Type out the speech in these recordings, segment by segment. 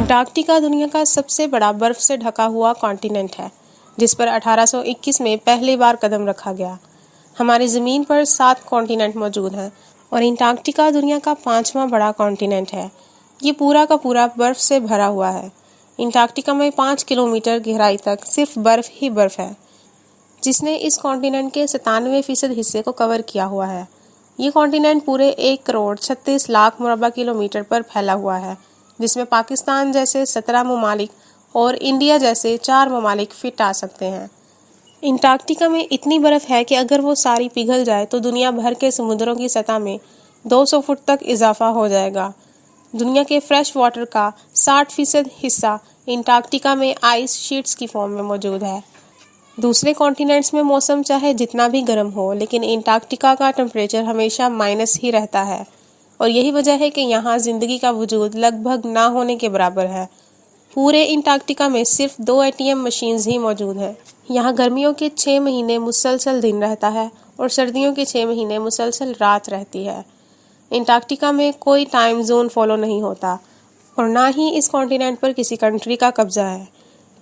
Antarctica دنیا کا سب سے بڑا برف سے ڈھکا ہوا کانٹیننٹ ہے، جس پر 1821 میں پہلی بار قدم رکھا گیا۔ ہماری زمین پر 7 کانٹیننٹ موجود ہیں اور انٹارکٹیکا دنیا کا 5واں بڑا کانٹیننٹ ہے۔ یہ پورا کا پورا برف سے بھرا ہوا ہے۔ انٹارکٹیکا میں 5 کلومیٹر گہرائی تک صرف برف ہی برف ہے، جس نے اس کانٹیننٹ کے 97% حصے کو کور کیا ہوا ہے۔ یہ کانٹیننٹ پورے 1,36,00,000 مربع کلومیٹر پر پھیلا ہوا ہے، جس میں پاکستان جیسے 17 ممالک اور انڈیا جیسے 4 ممالک فٹ آ سکتے ہیں۔ انٹارکٹیکا میں اتنی برف ہے کہ اگر وہ ساری پگھل جائے تو دنیا بھر کے سمندروں کی سطح میں 200 فٹ تک اضافہ ہو جائے گا۔ دنیا کے فریش واٹر کا 60% حصہ انٹارکٹیکا میں آئس شیٹس کی فارم میں موجود ہے۔ دوسرے کانٹیننٹس میں موسم چاہے جتنا بھی گرم ہو، لیکن انٹارکٹیکا کا ٹمپریچر ہمیشہ مائنس ہی رہتا ہے، اور یہی وجہ ہے کہ یہاں زندگی کا وجود لگ بھگ نہ ہونے کے برابر ہے۔ پورے انٹارکٹیکا میں صرف 2 ATM مشینز ہی موجود ہیں۔ یہاں گرمیوں کے 6 مہینے مسلسل دن رہتا ہے اور سردیوں کے 6 مہینے مسلسل رات رہتی ہے۔ انٹارکٹیکا میں کوئی ٹائم زون فالو نہیں ہوتا اور نہ ہی اس کانٹیننٹ پر کسی کنٹری کا قبضہ ہے۔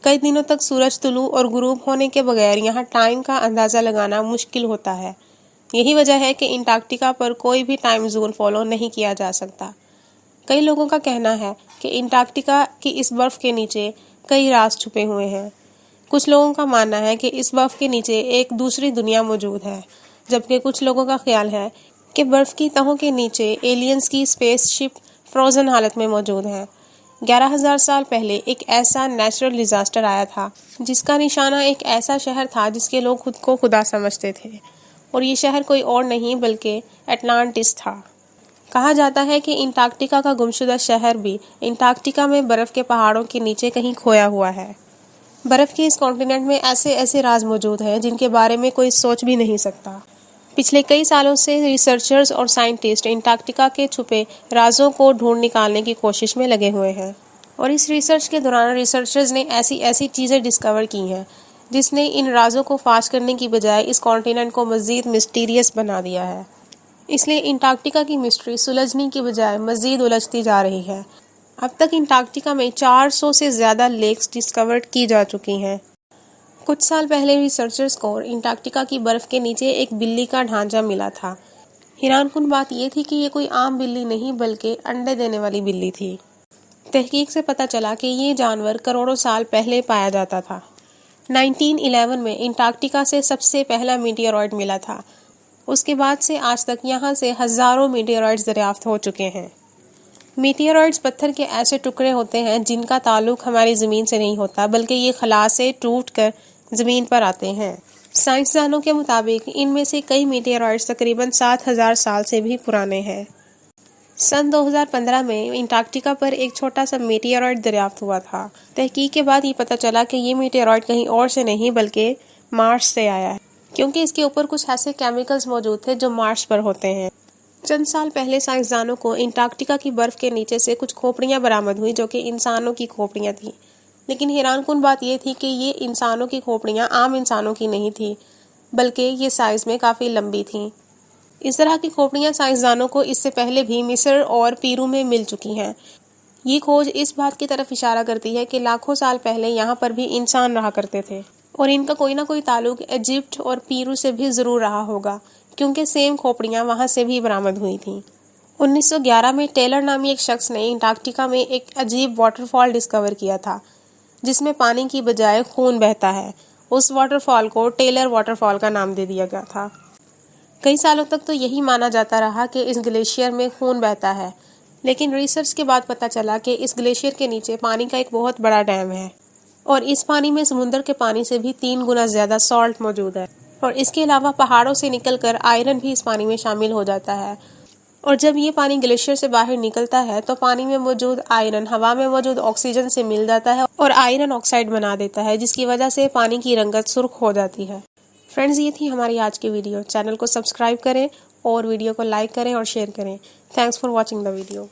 کئی دنوں تک سورج طلوع اور غروب ہونے کے بغیر یہاں ٹائم کا اندازہ لگانا مشکل ہوتا ہے۔ یہی وجہ ہے کہ انٹارکٹیکا پر کوئی بھی ٹائم زون فالو نہیں کیا جا سکتا۔ کئی لوگوں کا کہنا ہے کہ انٹارکٹیکا کی اس برف کے نیچے کئی راز چھپے ہوئے ہیں۔ کچھ لوگوں کا ماننا ہے کہ اس برف کے نیچے ایک دوسری دنیا موجود ہے، جبکہ کچھ لوگوں کا خیال ہے کہ برف کی تہوں کے نیچے ایلینز کی اسپیس شپ فروزن حالت میں موجود ہیں۔ 11,000 سال پہلے ایک ایسا نیچرل ڈیزاسٹر آیا تھا جس کا نشانہ ایک ایسا شہر تھا جس کے لوگ خود کو خدا سمجھتے تھے، اور یہ شہر کوئی اور نہیں بلکہ اٹلانٹس تھا۔ کہا جاتا ہے کہ انٹارکٹیکا کا گمشدہ شہر بھی انٹارکٹیکا میں برف کے پہاڑوں کے نیچے کہیں کھویا ہوا ہے۔ برف کے اس کانٹیننٹ میں ایسے راز موجود ہیں جن کے بارے میں کوئی سوچ بھی نہیں سکتا۔ پچھلے کئی سالوں سے ریسرچرز اور سائنٹسٹ انٹارکٹیکا کے چھپے رازوں کو ڈھونڈ نکالنے کی کوشش میں لگے ہوئے ہیں، اور اس ریسرچ کے دوران ریسرچرز نے ایسی چیزیں ڈسکور کی ہیں جس نے ان رازوں کو فاش کرنے کی بجائے اس کانٹیننٹ کو مزید مسٹیریس بنا دیا ہے۔ اس لیے انٹارکٹیکا کی مسٹری سلجھنے کی بجائے مزید الجھتی جا رہی ہے۔ اب تک انٹارکٹیکا میں 400 سے زیادہ لیکس ڈسکور کی جا چکی ہیں۔ کچھ سال پہلے ریسرچرز کو انٹارکٹیکا کی برف کے نیچے ایک بلی کا ڈھانچہ ملا تھا۔ حیران کن بات یہ تھی کہ یہ کوئی عام بلی نہیں بلکہ انڈے دینے والی بلی تھی۔ تحقیق سے پتہ چلا کہ یہ جانور کروڑوں سال پہلے پایا جاتا تھا۔ 1911 میں انٹارکٹیکا سے سب سے پہلا میٹیورائٹ ملا تھا۔ اس کے بعد سے آج تک یہاں سے ہزاروں میٹیورائٹس دریافت ہو چکے ہیں۔ میٹیورائٹس پتھر کے ایسے ٹکڑے ہوتے ہیں جن کا تعلق ہماری زمین سے نہیں ہوتا، بلکہ یہ خلا سے ٹوٹ کر زمین پر آتے ہیں۔ سائنسدانوں کے مطابق ان میں سے کئی میٹیورائٹس تقریباً 7,000 سال سے بھی پرانے ہیں۔ سن 2015 میں انٹارکٹیکا پر ایک چھوٹا سا میٹیورائٹ دریافت ہوا تھا۔ تحقیق کے بعد یہ پتہ چلا کہ یہ میٹیورائٹ کہیں اور سے نہیں بلکہ مارس سے آیا ہے، کیونکہ اس کے اوپر کچھ ایسے کیمیکلز موجود تھے جو مارس پر ہوتے ہیں۔ چند سال پہلے سائنسدانوں کو انٹارکٹیکا کی برف کے نیچے سے کچھ کھوپڑیاں برآمد ہوئی جو کہ انسانوں کی کھوپڑیاں تھیں، لیکن حیران کن بات یہ تھی کہ یہ انسانوں کی کھوپڑیاں عام انسانوں کی نہیں تھیں، بلکہ یہ سائز میں کافی لمبی تھیں۔ اس طرح کی کھوپڑیاں سائنسدانوں کو اس سے پہلے بھی مصر اور پیرو میں مل چکی ہیں۔ یہ کھوج اس بات کی طرف اشارہ کرتی ہے کہ لاکھوں سال پہلے یہاں پر بھی انسان رہا کرتے تھے، اور ان کا کوئی نہ کوئی تعلق ایجپٹ اور پیرو سے بھی ضرور رہا ہوگا، کیونکہ سیم کھوپڑیاں وہاں سے بھی برآمد ہوئی تھیں۔ 1911 میں ٹیلر نامی ایک شخص نے انٹارکٹیکا میں ایک عجیب واٹر فال ڈسکور کیا تھا جس میں پانی کی بجائے خون بہتا ہے۔ اس واٹر فال کو ٹیلر واٹر فال کا نام دے دیا گیا تھا۔ کئی سالوں تک تو یہی مانا جاتا رہا کہ اس گلیشیئر میں خون بہتا ہے، لیکن ریسرچ کے بعد پتہ چلا کہ اس گلیشیئر کے نیچے پانی کا ایک بہت بڑا ڈیم ہے، اور اس پانی میں سمندر کے پانی سے بھی 3 گنا زیادہ سالٹ موجود ہے، اور اس کے علاوہ پہاڑوں سے نکل کر آئرن بھی اس پانی میں شامل ہو جاتا ہے، اور جب یہ پانی گلیشیئر سے باہر نکلتا ہے تو پانی میں موجود آئرن ہوا میں موجود آکسیجن سے مل جاتا ہے اور آئرن آکسائڈ بنا دیتا ہے، جس کی وجہ سے پانی کی رنگت سرخ ہو جاتی ہے۔ فرینڈز، یہ تھی ہماری آج کی ویڈیو۔ چینل کو سبسکرائب کریں اور ویڈیو کو لائک کریں اور شیئر کریں۔ Thanks for watching the video.